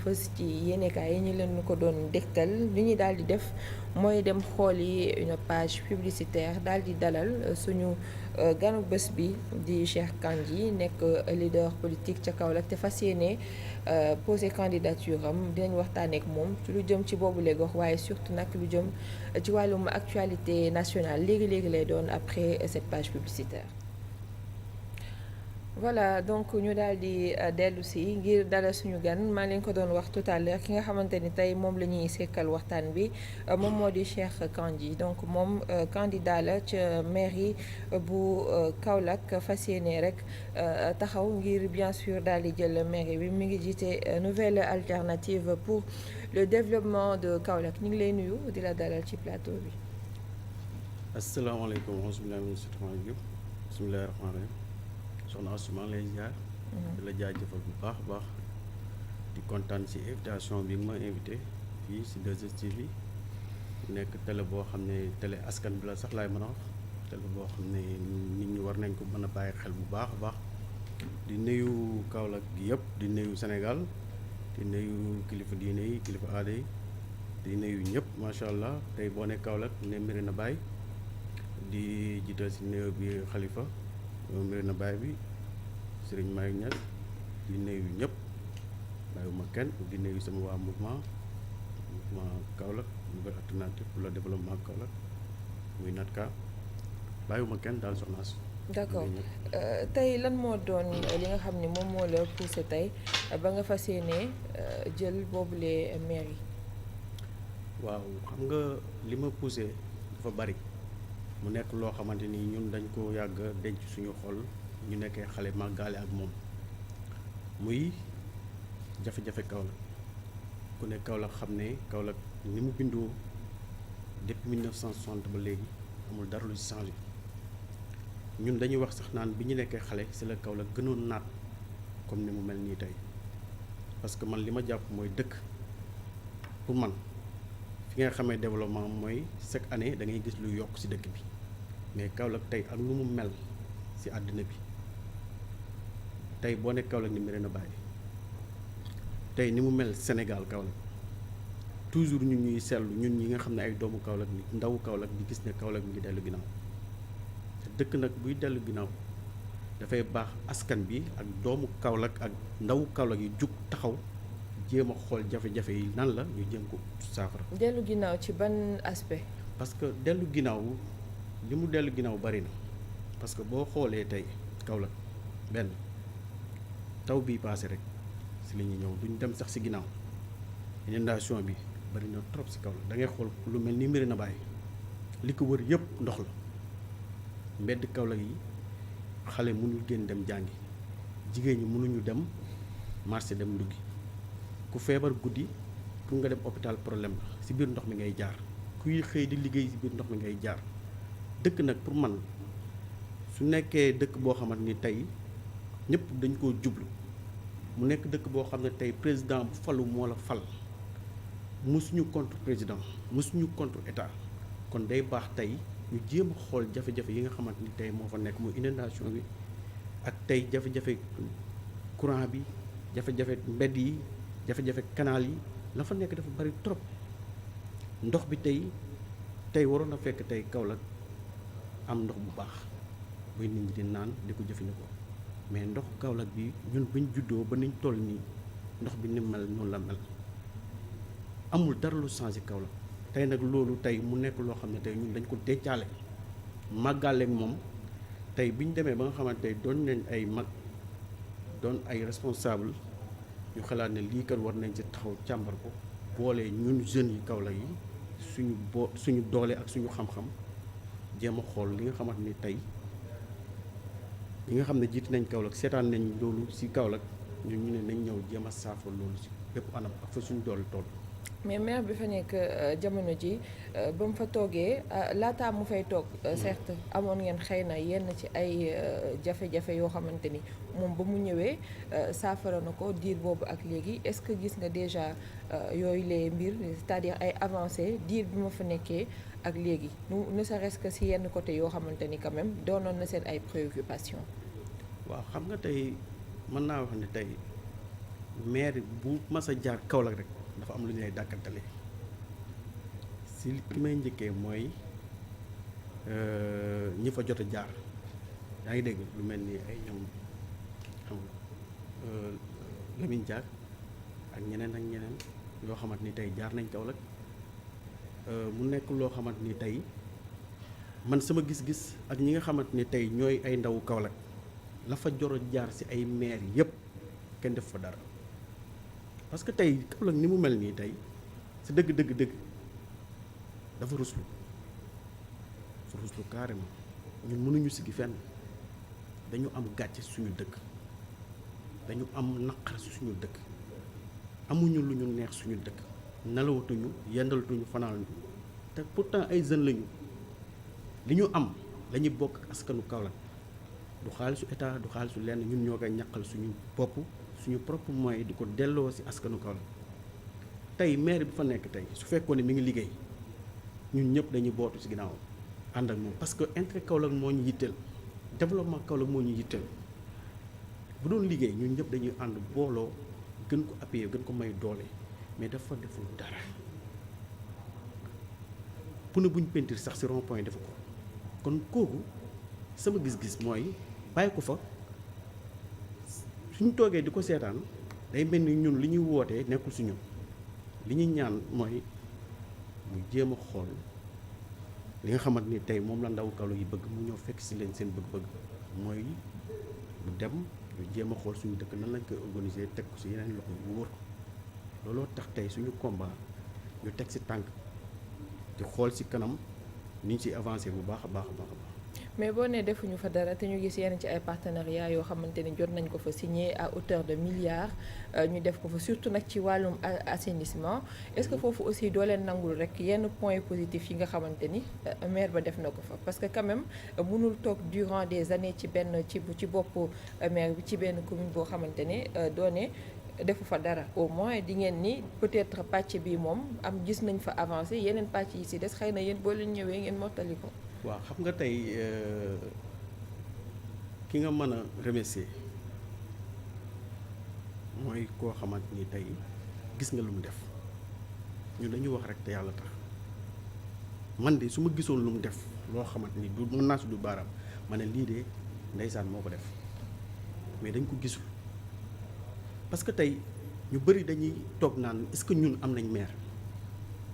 fës ci yéenekaay yi ñu leen ko doon dégtal li ñuy daal di def mooy dem xool yi une page publicitaire daal di dalal suñu ganu bés bi di Cheikh Kandji nekk leader politique ca Kaolack te fas yéene posé candidature am dinañ waxtaanee ak moom ci lu jëm ci boobule gox waaye surtout nag lu jëm ci wàllum actualité nationale léegi-léegi lay doon après cette page publicitaire. Voilà donc ñu daal di dellu si ngir dalal suñu gan maa leen ko doon wax tout à l'heure ki nga xamante ni tey moom la ñuy sekkal waxtaan bi moom moo di Cheikh Kandji donc moom candidat la ca mairie bu Kaolack fas yéene rek taxaw ngir bien sûr daal di jël mairie bi mi ngi jiite nouvelle alternative pour le développement de Kaolack ñu ngi lay nuyu di la dalal ci plateau bi. asalaamaaleykum bismillaahi rahmaani rahiim soxna Astou maa ngi lay ziar. di la jaajëfal bu baax a baax di kontaan ci invitation bi nga ma invité fii ci 2STV nekk télé boo xam ne télé askan bi la sax laay mën a wax télé boo xam ne nit ñi war nañ ko mën a bàyyi xel bu baax a baax di nuyu Kaolack gi yëpp di nuyu Sénégal di nuyu kilifa diine yi kilifa aada yi di nuyu ñëpp macha allah tey boo ne Kaolack ne Médina Baye di jiital ci nuyu bi xalifa Médina Baye bi Serigne Malick Niass di nuyu ñëpp bàyyiwuma kenn di nuyu sama waa mouvement Kaolack nouvelle alternative pour le développement Kaolack muy NATCA bàyyiwuma kenn daal soxna si. d'accord tey lan moo doon li nga xam ne moom moo la poussé tey ba nga fas yéene jël boobule mairie. waaw xam nga li ma poussé dafa bari mu nekk loo xamante ni ñun dañ ko yàgg denc suñu xol ñu nekkee xale màggaale ak moom muy jafe-jafe Kaolack ku ne Kaolack xam ne Kaolack ni mu bindoo depuis 1960 ba léegi amul dara lu ci changé ñun dañuy wax sax naan bi ñu nekkee xale ci la Kaolack gënoon naat comme ni mu mel nii tey parce que man li ma jàpp mooy dëkk pour man fi nga xamee développement mooy chaque année da ngay gis lu yokk ci dëkk bi mais Kaolack tey ak nu mu mel ci àddina bi tey boo nekk Kaolack ni Médina Baye tey ni mu mel Sénégal Kaolack toujours ñun ñuy seetlu ñun ñi nga xam ne ay doomu Kaolack ni ndawu Kaolack di gis ne Kaolack mi ngi dellu ginnaaw te dëkk nag buy dellu ginnaaw dafay baax askan bi ak doomu Kaolack ak ndawu Kaolack yi jug taxaw jéem a xool jafe-jafe yi nan la ñu jéem ko saafara. dellu ginnaaw ci ban aspect. parce que dellu ginnaaw li mu dellu ginnaaw bari na parce que boo xoolee tey Kaolack benn taw bii paase rek si la ñuy ñëw duñ dem sax si ginnaaw inondation bi bari na trop si Kaolack da ngay xool lu mel ni Médina Baye li ko wër yëpp ndox la mbedd Kaolack yi xale mënul génn dem jàngi jigéen ñi mënuñu dem marché dem nduggi ku feebar guddi pour nga dem hôpital problème la ci biir ndox mi ngay jaar kuy xëy di liggéey ci biir ndox mi ngay jaar dëkk nag pour man su nekkee dëkk boo xamante ni tey ñëpp dañ koo jublu mu nekk dëkk boo xam ne tey président bu falu moo la fal musuñu contre président musuñu contre état kon day baax tey ñu jéem a xool jafe-jafe yi nga xamante ni tey moo fa nekk muy inondation bi ak tey jafe-jafe courant bi jafe-jafe mbedd yi jafe-jafe canal yi la fa nekk dafa bari trop ndox bi tey waroon na fekk tey Kaolack am ndox bu baax buy nit ñi di naan di ko jëfandikoo mais ndox Kaolack bi ñun buñ juddoo ba niñ toll nii ndox bi ni mel noonu la mel amul dara lu changé Kaolack tey nag loolu tey mu nekk loo xam ne tey ñun dañ ko dencaale màggaaleeg moom tey bi ñu demee ba nga xamante tey doon nañ ay mag doon ay responsable ñu xalaat ne lii kat war nañ ci taxaw càmbar ko boole ñun jeunes yi Kaolack yi suñu doole ak suñu xam-xam jéem a xool li nga xamante ni tey ñi nga xam ne jiit nañ Kaolack seetaan nañ loolu ci Kaolack ñu ne nañ ñëw jéem a saafara loolu ci bépp anam ak fa suñu doole toll. mais maire bi fa nekk jamono ji ba mu fa toogee laataa mu fay toog certes amoon ngeen xëy na yenn ci ay jafe-jafe yoo xamante ni moom ba mu ñëwee saafara na ko diir boobu ak léegi est-ce que gis nga déjà yooyu les mbir c'est-à-dire ay avancées diir bi ma fa nekkee ak léegi ne serait-ce que si yenn côté yoo xamante ni quand même doonoon na seen ay préoccupations. waaw xam nga tey mën naa wax ne tey maire bu mas a jaar Kaolack rek dafa am lu ñu lay dàkkantale si ki may njëkkee mooy ñi fa jot a jaar yaa ngi dégg lu mel ni ay ñoom xam nga Lamine Diack ak ñeneen yoo xamante ni tey jaar nañ Kaolack mu nekk loo xamante ni tey man sama gis-gis ak ñi nga xamante ni tey ñooy ay ndawu Kaolack la fa joro jaar ci ay maire yépp kenn def fa dara parce que tey Kaolack ni mu mel nii tey ci dëgg dafa ruslu carrément ñun mënuñu sigi fenn dañu am gàcce suñu dëkk dañu am naqar suñu dëkk amuñu lu ñu neex suñu dëkk nelawatuñu yendalatuñu fanaanuñu te pourtant ay jeunes lañu li ñu am lañuy bokk ak askanu Kaolack du xaalisu état du xaalisu lenn ñun ñoo koy ñaqal suñu bopp suñu propre moyen di ko delloo ci askanu Kaolack tey maire bi fa nekk tey su fekkoon ne mi ngi liggéey ñun ñëpp dañuy bootu ci ginnaaw ànd ak moom parce que intérêt Kaolack moo ñu yitteel développement Kaolack moo ñu yitteel bu doon liggéey ñun ñëpp dañuy ànd booloo gën ko appuyer gën ko may doole mais dafa deful dara pneu bu ñu peinture sax ci rond point defu ko kon kooku sama gis-gis mooy bàyyi ko fa suñu toogee di ko seetaan day mel ni ñun li ñuy wootee nekkul ci ñun li ñuy ñaan mooy mu jéem a xool li nga xamante ni tey moom la ndaw Kaolack yi bëgg mu ñëw fekk ci leen seen bëgg-bëgg mooy mu dem ñu jéem a xool suñu dëkk nan lañ koy organiser teg ko ci yeneen loxo yu wóor looloo tax tey suñu combat ñu teg ci tànk di xool ci kanam ni ñu ciy avancer bu baax a baax a baax a baax. mais boo nee defuñu fa dara te ñu gis yenn ci ay partenariats yoo xamante ni jot nañ ko fa signé à hauteur de milliards ñu def ko fa surtout nag ci wàllum assainissement est-ce que foofu aussi doo leen nangul rek yenn points positifs yi nga xamante ni maire ba def na ko fa parce que quand même mënul toog durant des années ci benn ci boppu maire bi ci benn commune boo xamante ne doone defu fa dara au moins di ngeen ni peut-être pàcc bi moom am gis nañ fa avancé yeneen pàcc yi ci des xëy na yéen boo leen ñëwee ngeen mottali ko. waaw xam nga tey ki nga mën a remercier mooy koo xamante ni tey gis nga lu mu def ñun dañuy wax rek te yàlla tax man de su ma gisoon lu mu def loo xamante ni du mën naa si du baaraam ma ne lii de ndeysaan moo ko def mais dañ ko gisul parce que tey ñu bëri dañuy toog naan est-ce que ñun am nañ maire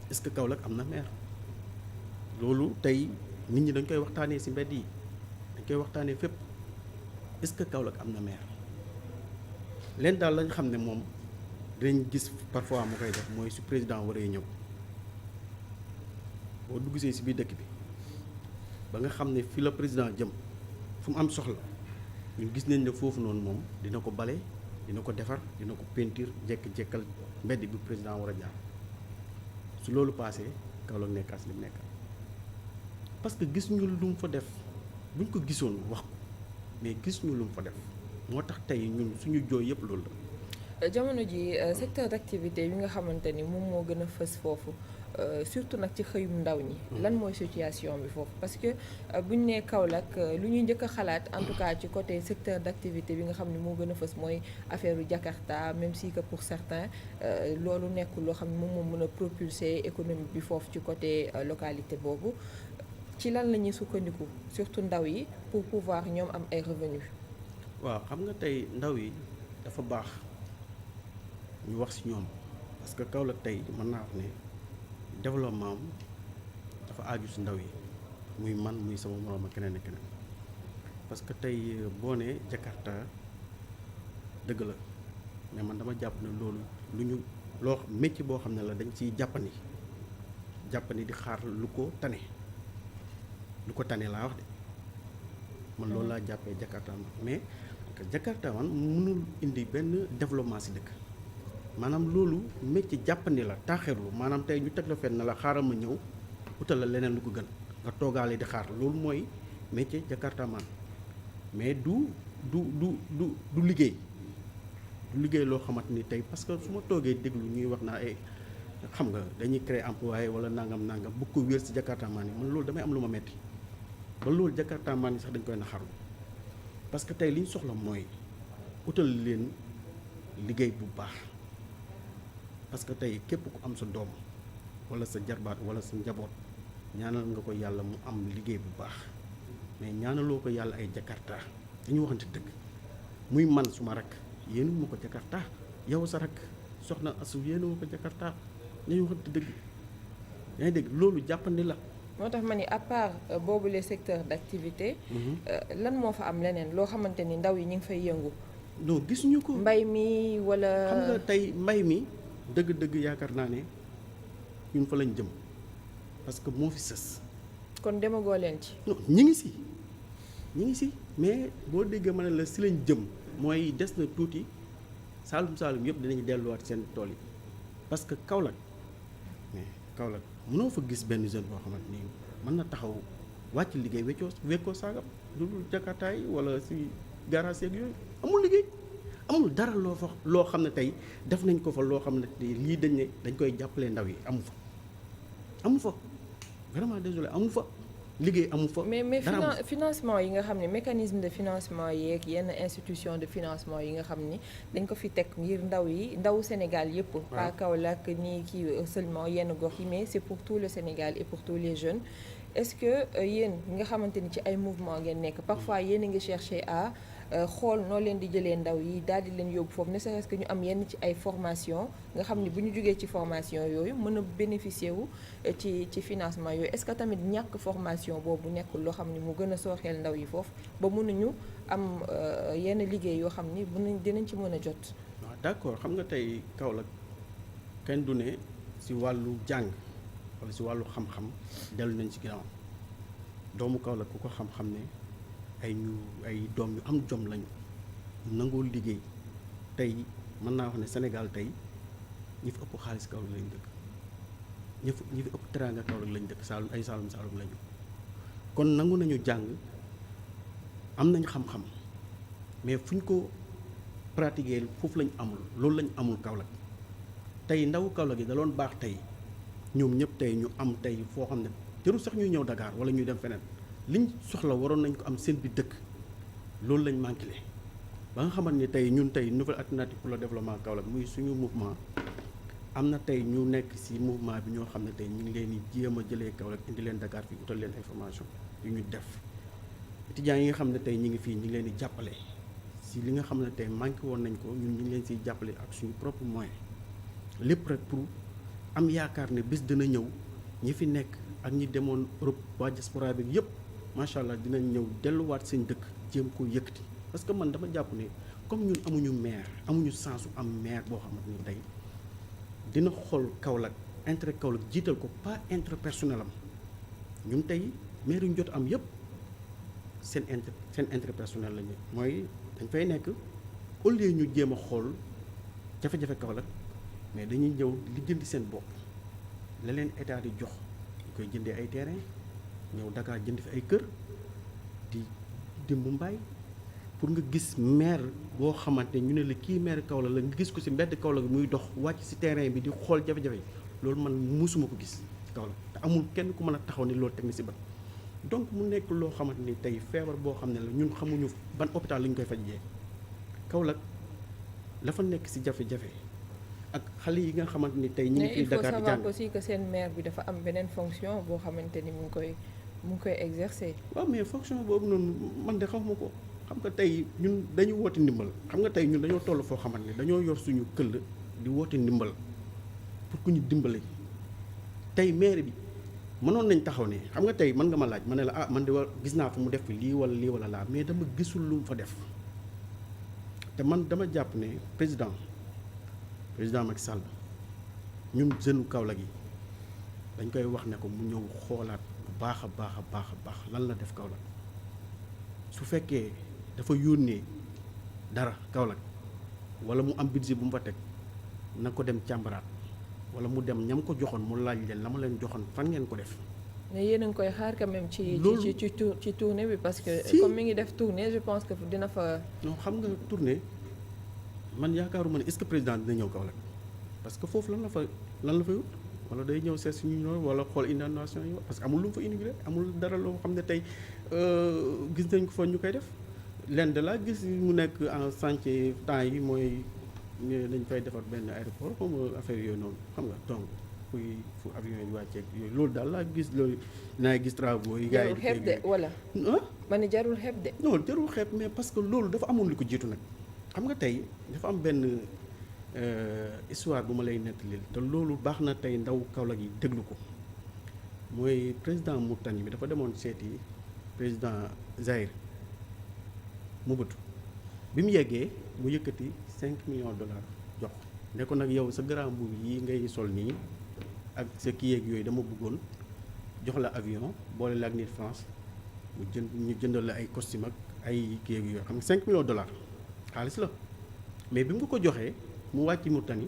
est-ce que Kaolack am na maire loolu tey nit ñi dañ koy waxtaanee ci mbedd yi dañ koy waxtaanee fépp est-ce que Kaolack am na maire leen daal lañ xam ne moom dinañ gis parfois mu koy def mooy su président waree ñëw boo duggsee ci biir dëkk bi ba nga xam ne fi la président jëm fu mu am soxla ñun gis nañ ne foofu noonu moom dina ko bale dina ko defar dina ko peinture jekk-jekkal mbedd bi président war a jaar su loolu paasee Kaolack nekkaas li mu nekkaat parce que gis ñu lu mu fa def buñ ko gisoon wax ko mais gis ñu lu mu fa def moo tax tey ñun suñu jooy yëpp loolu la. jamono ji secteur d'activité yi nga xamante ni moom moo gën a fës foofu surtout nag ci xëyum ndaw ñi. lan mooy situation bi foofu parce que buñ nee Kaolack lu ñuy njëkk a xalaat en tout cas ci côté secteur d'activité bi nga xam ne moo gën a fës mooy affaire u Jakarta même si que pour certains loolu nekkul loo xam ne moom moo mën a propulser économie bi foofu ci côté localité boobu. ci lan la ñuy sukkandiku surtout ndaw yi pour pouvoir ñoom am ay revenus. waaw xam nga tey ndaw yi dafa baax ñu wax ci ñoom parce que Kaolack tey mën naa wax ne développement am dafa aaju ci ndaw yi muy man muy sama moroom ak keneen ak keneen parce que tey boo nee Jakarta dëgg la mais man dama jàpp ne loolu lu ñu loo métier boo xam ne la dañ ciy jàppandi di xaar lu ko tane. lu ko tane laa wax de man loolu laa jàppee Jakarta mais Jakarta man mënul indi benn développement ci dëkk maanaam loolu métier jàppandi la taaxirlu maanaam tey ñu teg la fenn la xaaral ma ñëw utal la leneen lu ko gën nga toogaale di xaar loolu mooy métier Jakarta man mais du liggéey loo xamante ni tey parce que su ma toogee déglu ñuy wax naa ay xam nga dañuy créer emploi wala nangam bu ko wér ci Jakarta man yi man loolu damay am lu ma metti ba loolu Jakarta man yi sax dañ koy naxarlu parce que tey li ñu soxla mooy utal leen liggéey bu baax parce que tey képp ku am sa doom wala sa jarbaat wala sa njaboot ñaanal nga ko yàlla mu am liggéey bu baax mais ñaanaloo ko yàlla ay jakarta dañu waxante dëgg muy man suma rakk yéenu ma ko jakarta yow sa rakk soxna asu yéenu ma ko jakarta dañu waxante dëgg yaa ngi dégg loolu jàppandi la. moo tax ma ni à part boobu les secteurs d'activité lan moo fa am leneen loo xamante ni ndaw yi ñu ngi fay yëngu. non gisuñu ko. mbay mi wala. xam nga tey mbay mi dëgg-dëgg yaakaar naa ne ñun fa lañ jëm parce que moo fi sës. kon demagoo leen ci. non ñi ngi si mais boo déggee ma ne la si lañ jëm mooy des na tuuti Saalum Saalum yëpp dinañ delluwaat seen tool yi parce que Kaolack mais Kaolack mënoo fa gis benn jeune boo xamante ni mën na taxaw wàcc liggéey wekkoo saagam lu dul jakataay wala si garage yeeg yooyu amul liggéey amul dara loo xam ne tey def nañ ko fa loo xam ne lii dañ koy jàppale ndaw yi amu fa vraiment désolé amu fa liggéey amu fa. mais financement yi nga xam ne mécanisme de financement yeeg yenn institution de financement yi nga xam ni dañ ko fi teg ngir ndawu Sénégal yëpp. pas Kaolack nii kii seulement yenn gox yi mais c'est pour tout le Sénégal et pour tous les jeunes. est-ce que yéen nga xamante ni ci ay mouvement ngeen nekk parfois yéen a ngi chercher à xool noo leen di jëlee ndaw yi daal di leen yóbbu foofu ne serait-ce que ñu am yenn ci ay formation nga xam ni bu ñu jógee ci formation yooyu mën a bénéficier wu ci financement yooyu est-ce que tamit ñàkk formation boobu nekkul loo xam ni mu gën a sooxeel ndaw yi foofu ba mënuñu am yenn liggéey yoo xam ni dinañ ci mën a jot. waaw d'accord xam nga tey Kaolack kenn du ne si wàllu jàng wala si wàllu xam-xam dellu nañ ci ginnaaw doomu Kaolack ku ko xam-xam ne ay doom yu am jom lañu nangoo liggéey tey mën naa wax ne Sénégal tey ñi fi ëpp xaalis Kaolack lañ dëkk ñi fi ëpp teraanga Kaolack lañ dëkk Saalum Saalum lañu kon nangu nañu jàng am nañ xam-xam mais fu ñu ko pratiquer foofu lañ amul loolu lañ amul Kaolack tey ndawu Kaolack yi da doon baax tey ñoom ñëpp tey ñu am tey foo xam ne jarul sax ñuy ñëw Dakar wala ñuy dem feneen liñ soxla waroon nañ ko am seen bi dëkk loolu lañ manqué ba nga xamante ni tey ñun tey nouvelle alternative pour le développement Kaolack muy suñu mouvement am na tey ñu nekk ci mouvement bi ñoo xam ne tey ñu ngi leen di jéem a jëlee Kaolack indi leen Dakar fii utal leen information yu ñu def étudiants yi nga xam ne tey ñu ngi fii ñu ngi leen di jàppale ci li nga xam ne tey manqué woon nañ ko ñun ñu ngi leen ciy jàppale ak suñu propre moyen lépp rek pour am yaakaar ne bés dina ñëw ñi fi nekk ak ñi demoon Europe waa diaspora bi yëpp macha allah dinañ ñëw delluwaat seen dëkk jéem ko yëkkati parce que man dama jàpp ne comme ñun amuñu maire amuñu sensu am maire boo xamante ni tey dina xool Kaolack intérêt Kaolack jiital ko pas intérêt personnel am ñun tey maire yu ñu jot am yëpp seen intérêt personnel lañu mooy dañ fay nekk au lieu ñu jéem a xool jafe-jafe Kaolack mais dañuy ñëw li jëndi seen bopp la leen état di jox ñu koy jëndee ay terrain ñëw Dakar jënd fi ay kër di Mumbaay pour nga gis maire boo xamante ñu ne la kii maire Kaolack la nga gis ko ci mbedd Kaolack muy dox wàcc ci terrain bi di xool jafe-jafe loolu man musuma ko gis ci Kaolack te amul kenn ku mën a taxaw ni loolu teg na ci bët donc mu nekk loo xamante ni tey feebar boo xam ne la ñun xamuñu ban hôpital la ñu koy fajee Kaolack la fa nekk ci jafe-jafe ak xale yi nga xamante ni tey ñu ngi fi Dakar di jàng. mais il faut savoir aussi que seen maire bi dafa am beneen fonction boo xamante ni mu ngi koy exercer. waaw mais fonction boobu noonu man de xawma ko xam nga tey ñun dañu woote ndimbal xam nga tey ñun dañoo toll foo xamante ni dañoo yor suñu këll di woote ndimbal pour ku ñu dimbale tey maire bi mënoon nañ taxaw ne xam nga tey mën nga ma laaj ma ne la man de gis naa fa mu def fi lii wala laa mais dama gisul lu mu fa def te man dama jàpp ne président Macky Sall ñun jeune Kaolack yi dañ koy wax ne ko mu ñëw xoolaat bu baax a baax lan la def Kaolack su fekkee dafa yónnee dara Kaolack wala mu am budget bu mu fa teg na ko dem càmbaraat wala mu dem ñam ko joxoon mu laaj leen la ma leen joxoon fan ngeen ko def. mais yéen a ngi koy xaar quand même ci tournée bi parce que comme mi ngi def tournée je pense que dina fa. non xam nga tournée man yaakaaruma ne est-ce que président dina ñëw Kaolack parce que foofu lan la fa wut wala day ñëw seet suñu ñëw wala xool inondation yi parce que amul lu mu fa inauguré amul dara loo xam ne tey gis nañ ko fa ñu koy def lenn de la gis mu nekk en chantier temps yi mooy dañ fay defar benn aéroport comme affaire yooyu noonu xam nga donc fu avion yi wàcceeg yooyu loolu daal laa gis loolu naa gis travaux yi. gars yi jarul xeeb de wala. ma ne jarul xeeb de. non jarul xeeb mais parce que loolu dafa amoon lu ko jiitu nag xam nga tey dafa am benn histoire bu ma lay nettali te loolu baax na tey ndaw Kaolack yi déglu ko mooy président Mauritanie bi dafa demoon seeti président Zaïre Mobutu bi mu yeggee mu yëkkati 5 millions dollars jox ne ko nag yow sa grand mbubb yi ngay sol nii ak sa kii yeeg yooyu dama bëggoon jox la avion boole la ak nit France mu ñu jëndal la ay costume ak ay kii yeeg yooyu xam nga 5 millions dollars xaalis la mais bi mu ko joxee mu wàcc Mauritanie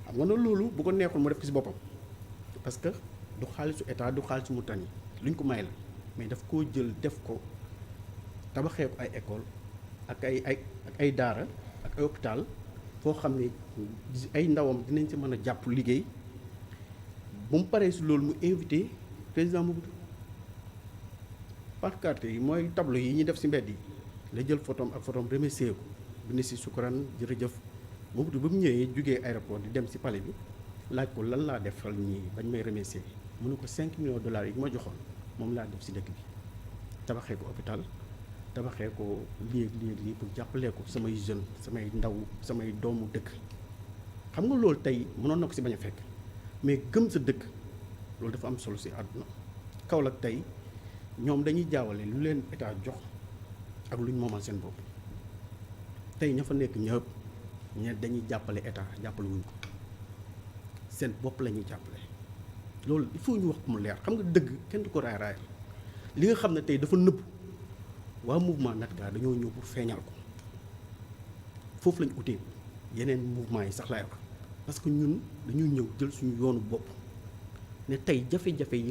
xam nga ne loolu bu ko neexul mu def ko ci boppam parce que du xaalisu état du xaalisu Mauritanie luñ ko may la mais daf koo jël def ko tabaxee ko ay école ak ay daara ak ay hôpital foo xam ne ay ndawam dinañ ci mën a jàpp liggéey bu mu paree si loolu mu invité président Mobutu pancarte yi mooy tableau yi ñuy def si mbedd yi la jël photom ak photom remercier ko bind si sukkuraan jërëjëf Mobutu ba mu ñëwee jugee aéroport di dem si palais bi laaj ko lan laa defal ñii bañ may remercier mu ne ko 5 millions dollars yi ma joxoon moom laa def si dëkk bi tabaxee ko hôpital tabaxee ko lii pour jàppalee ko samay jeunes samay ndaw samay doomu dëkk xam nga loolu tey mënoon na ko si bañ a fekk mais gëm sa dëkk loolu dafa am solo si àdduna Kaolack tey ñoom dañuy jaawale lu leen état jox ak lu ñu moomal seen bopp tey ña fa nekk ñëpp ñe dañuy jàppale état jàppale wuñ ko seen bopp la ñuy jàppale loolu il faut ñu wax ko mu leer xam nga dëgg kenn du ko raay raay li nga xam ne tey dafa nëbb waa mouvement Natga dañoo ñëw pour feeñal ko foofu lañ utee yeneen mouvement yi sax laay wax parce que ñun dañuy ñëw jël suñu yoonu bopp ne tey jafe-jafe yi